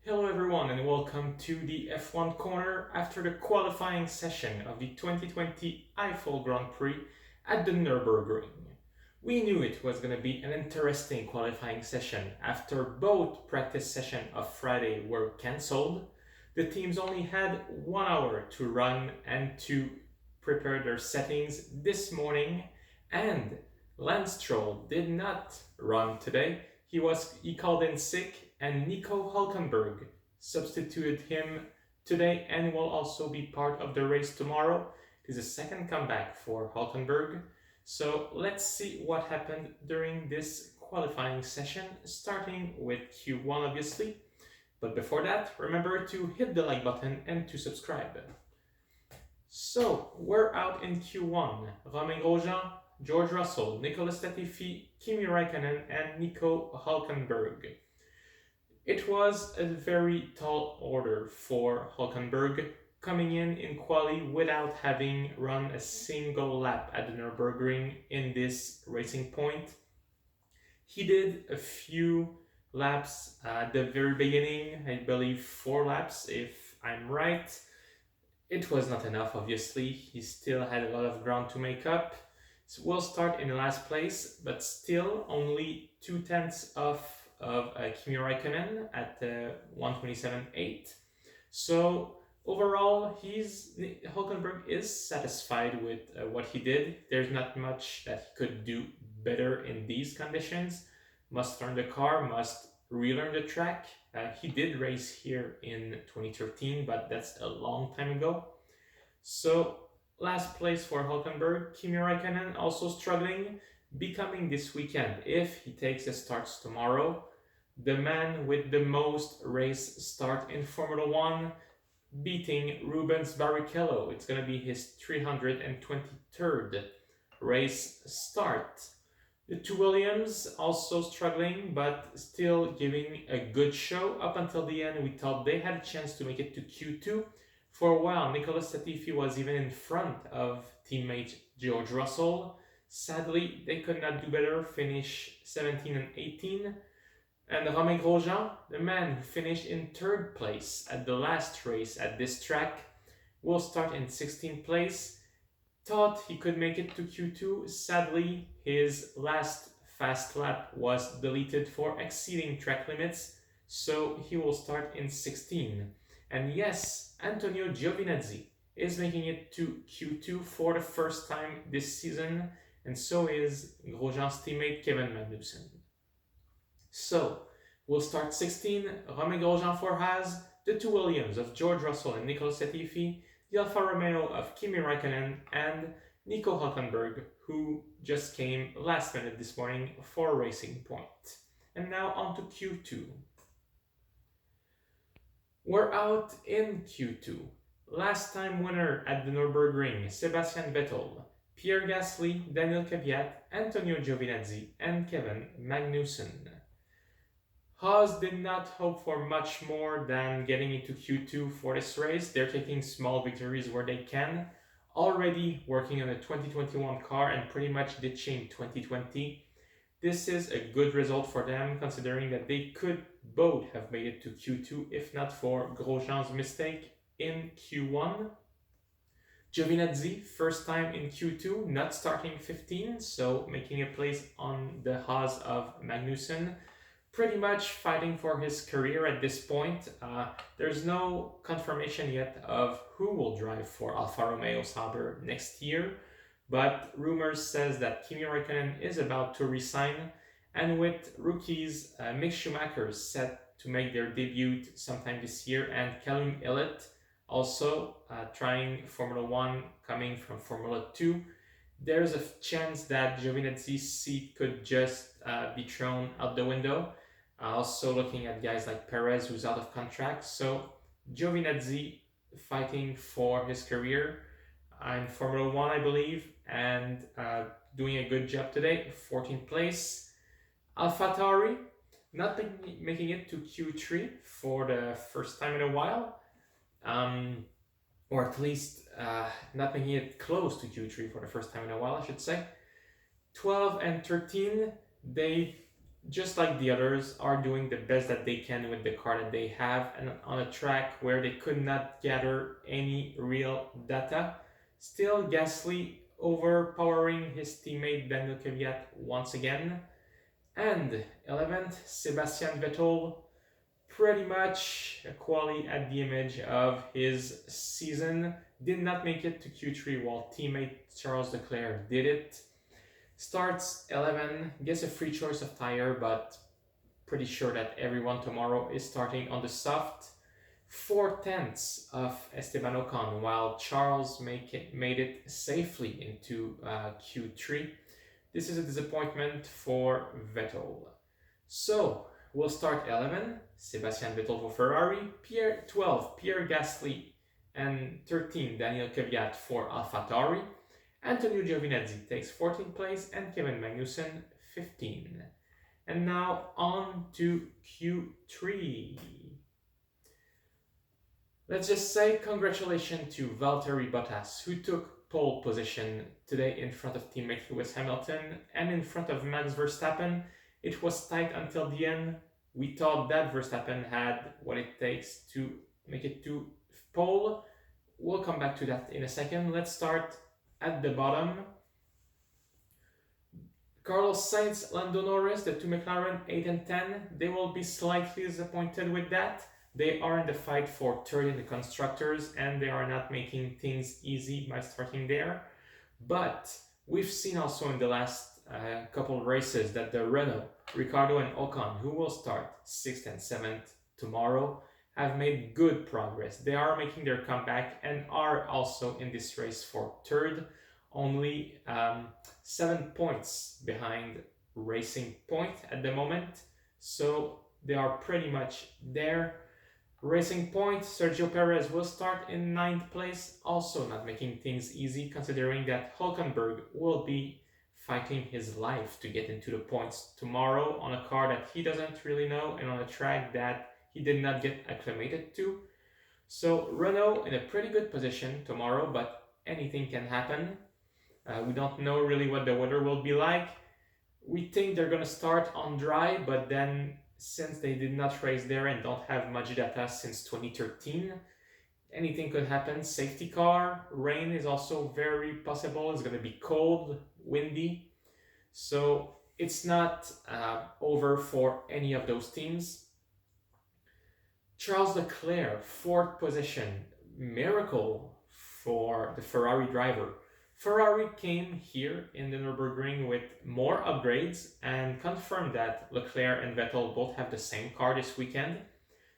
Hello everyone and welcome to the F1 Corner after the qualifying session of the 2020 Eifel Grand Prix at the Nurburgring. We knew it was going to be an interesting qualifying session after both practice sessions of Friday were cancelled. The teams only had 1 hour to run and to prepare their settings this morning, and Lance Stroll did not run today. He called in sick, and Nico Hulkenberg substituted him today and will also be part of the race tomorrow. It is a second comeback for Hulkenberg. So let's see what happened during this qualifying session, starting with Q1 obviously. But before that, remember to hit the like button and to subscribe. So we're out in Q1. Romain Grosjean, George Russell, Nicolas Latifi, Kimi Raikkonen, and Nico Hulkenberg. It was a very tall order for Hulkenberg, coming in quali without having run a single lap at the Nurburgring in this racing point. He did a few laps at the very beginning, I believe 4 laps if I'm right. It was not enough, obviously. He still had a lot of ground to make up. So we'll start in last place, but still only 2/10 of Kimi Raikkonen at 1:27.8. So overall, Hulkenberg is satisfied with what he did. There's not much that he could do better in these conditions. Must learn the car, must relearn the track. He did race here in 2013, but that's a long time ago. So last place for Hulkenberg. Kimi Raikkonen also struggling, becoming this weekend, if he takes the starts tomorrow, the man with the most race start in Formula 1, beating Rubens Barrichello. It's going to be his 323rd race start. The two Williams also struggling, but still giving a good show. Up until the end, we thought they had a chance to make it to Q2. For a while, Nicolas Latifi was even in front of teammate George Russell. Sadly, they could not do better, finish 17 and 18. And Romain Grosjean, the man who finished in 3rd place at the last race at this track, will start in 16th place. Thought he could make it to Q2. Sadly, his last fast lap was deleted for exceeding track limits, so he will start in 16. And yes, Antonio Giovinazzi is making it to Q2 for the first time this season, and so is Grosjean's teammate Kevin Magnussen. So, we'll start 16, Romain Grosjean for Haas, the two Williams of George Russell and Nicolas Latifi, the Alfa Romeo of Kimi Raikkonen, and Nico Hulkenberg, who just came last minute this morning for Racing Point. And now on to Q2. We're out in Q2. Last time winner at the Nurburgring, Sebastian Vettel, Pierre Gasly, Daniel Kvyat, Antonio Giovinazzi, and Kevin Magnussen. Haas did not hope for much more than getting into Q2 for this race. They're taking small victories where they can, already working on a 2021 car and pretty much ditching 2020. This is a good result for them, considering that they could both have made it to Q2 if not for Grosjean's mistake in Q1. Giovinazzi, first time in Q2, not starting 15, so making a place on the Haas of Magnussen. Pretty much fighting for his career at this point. There's no confirmation yet of who will drive for Alfa Romeo Sauber next year, but rumors says that Kimi Raikkonen is about to resign, and with rookies Mick Schumacher set to make their debut sometime this year, and Callum Ilott also trying Formula 1, coming from Formula 2, there's a chance that Giovinazzi's seat could just be thrown out the window. Also looking at guys like Perez, who's out of contract. So Giovinazzi fighting for his career in Formula 1, I believe, and doing a good job today, 14th place. AlphaTauri not making it to Q3 for the first time in a while, or at least not making it close to Q3 for the first time in a while, I should say. 12 and 13, they just like the others, are doing the best that they can with the car that they have, and on a track where they could not gather any real data. Still, Gasly overpowering his teammate Daniel Kvyat once again. And 11th, Sebastian Vettel, pretty much a quality at the image of his season. Did not make it to Q3 while teammate Charles Leclerc did it. Starts 11, gets a free choice of tire, but pretty sure that everyone tomorrow is starting on the soft. 4/10 of Esteban Ocon, while Charles made it safely into Q3. This is a disappointment for Vettel. So we'll start 11, Sebastian Vettel for Ferrari, 12, Pierre Gasly, and 13, Daniel Kvyat for AlphaTauri. Antonio Giovinazzi takes 14th place and Kevin Magnussen 15. And now on to Q3. Let's just say congratulations to Valtteri Bottas, who took pole position today in front of teammate Lewis Hamilton and in front of Max Verstappen. It was tight until the end. We thought that Verstappen had what it takes to make it to pole. We'll come back to that in a second. Let's start at the bottom. Carlos Sainz, Lando Norris, the two McLaren 8 and 10, they will be slightly disappointed with that. They are in the fight for third in the constructors, and they are not making things easy by starting there. But we've seen also in the last couple races that the Renault, Ricciardo and Ocon, who will start 6th and 7th tomorrow, have made good progress. They are making their comeback and are also in this race for third, only 7 points behind Racing Point at the moment. So they are pretty much there. Racing Point, Sergio Perez will start in 9th place, also not making things easy considering that Hülkenberg will be fighting his life to get into the points tomorrow on a car that he doesn't really know and on a track that he did not get acclimated to. So Renault in a pretty good position tomorrow, but anything can happen. We don't know really what the weather will be like. We think they're going to start on dry, but then since they did not race there and don't have much data since 2013, anything could happen. Safety car, rain is also very possible. It's going to be cold, windy. So it's not over for any of those teams. Charles Leclerc, 4th position, miracle for the Ferrari driver. Ferrari came here in the Nurburgring with more upgrades and confirmed that Leclerc and Vettel both have the same car this weekend.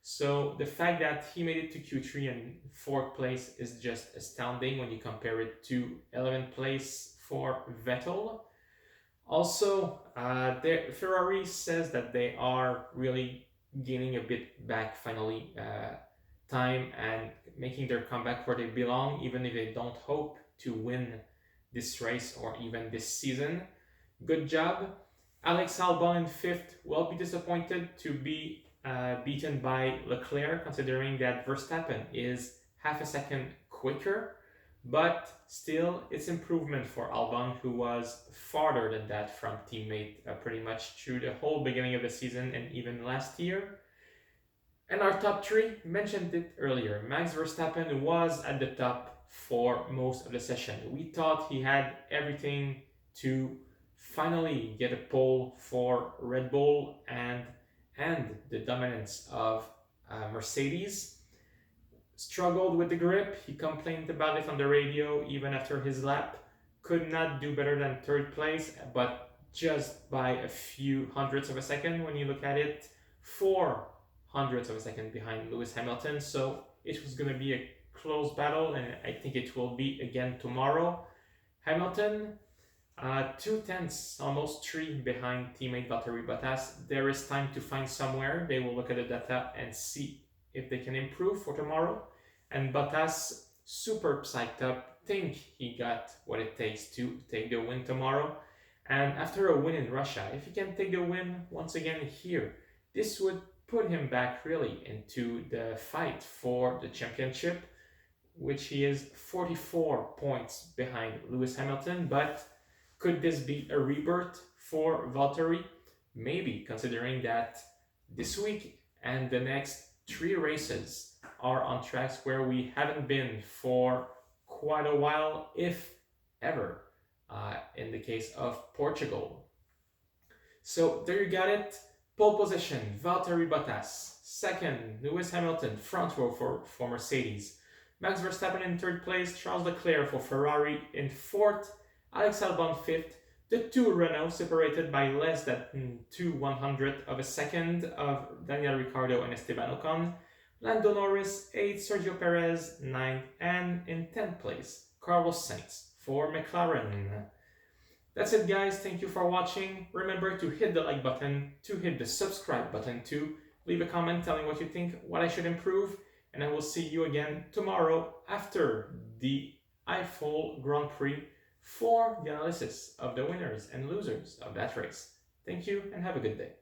So the fact that he made it to Q3 and 4th place is just astounding when you compare it to 11th place for Vettel. Also, Ferrari says that they are really gaining a bit back finally time and making their comeback where they belong, even if they don't hope to win this race or even this season. Good job. Alex Albon in 5th will be disappointed to be beaten by Leclerc, considering that Verstappen is half a second quicker, but still it's improvement for Albon, who was farther than that from teammate pretty much through the whole beginning of the season and even last year. And our top 3, mentioned it earlier, Max Verstappen was at the top for most of the session. We thought he had everything to finally get a pole for Red Bull and the dominance of Mercedes. Struggled with the grip. He complained about it on the radio even after his lap. Could not do better than 3rd place, but just by a few hundredths of a second when you look at it. 4 hundredths of a second behind Lewis Hamilton. So it was going to be a close battle, and I think it will be again tomorrow. Hamilton, 2 tenths, almost 3 behind teammate Valtteri Bottas. There is time to find somewhere. They will look at the data and see if they can improve for tomorrow. And Bottas, super psyched up, think he got what it takes to take the win tomorrow. And after a win in Russia, if he can take the win once again here, this would put him back really into the fight for the championship, which he is 44 points behind Lewis Hamilton. But could this be a rebirth for Valtteri? Maybe, considering that this week and the next 3 races are on tracks where we haven't been for quite a while, if ever, in the case of Portugal. So there you got it. Pole position, Valtteri Bottas. Second, Lewis Hamilton, front row for Mercedes. Max Verstappen in third place, Charles Leclerc for Ferrari in fourth, Alex Albon fifth, the two Renault separated by less than 2/100 of a second of Daniel Ricciardo and Esteban Ocon, Lando Norris 8th, Sergio Perez 9th, and in 10th place, Carlos Sainz for McLaren. That's it guys, thank you for watching. Remember to hit the like button, to hit the subscribe button too. Leave a comment telling what you think, what I should improve, and I will see you again tomorrow after the Eifel Grand Prix for the analysis of the winners and losers of that race. Thank you and have a good day.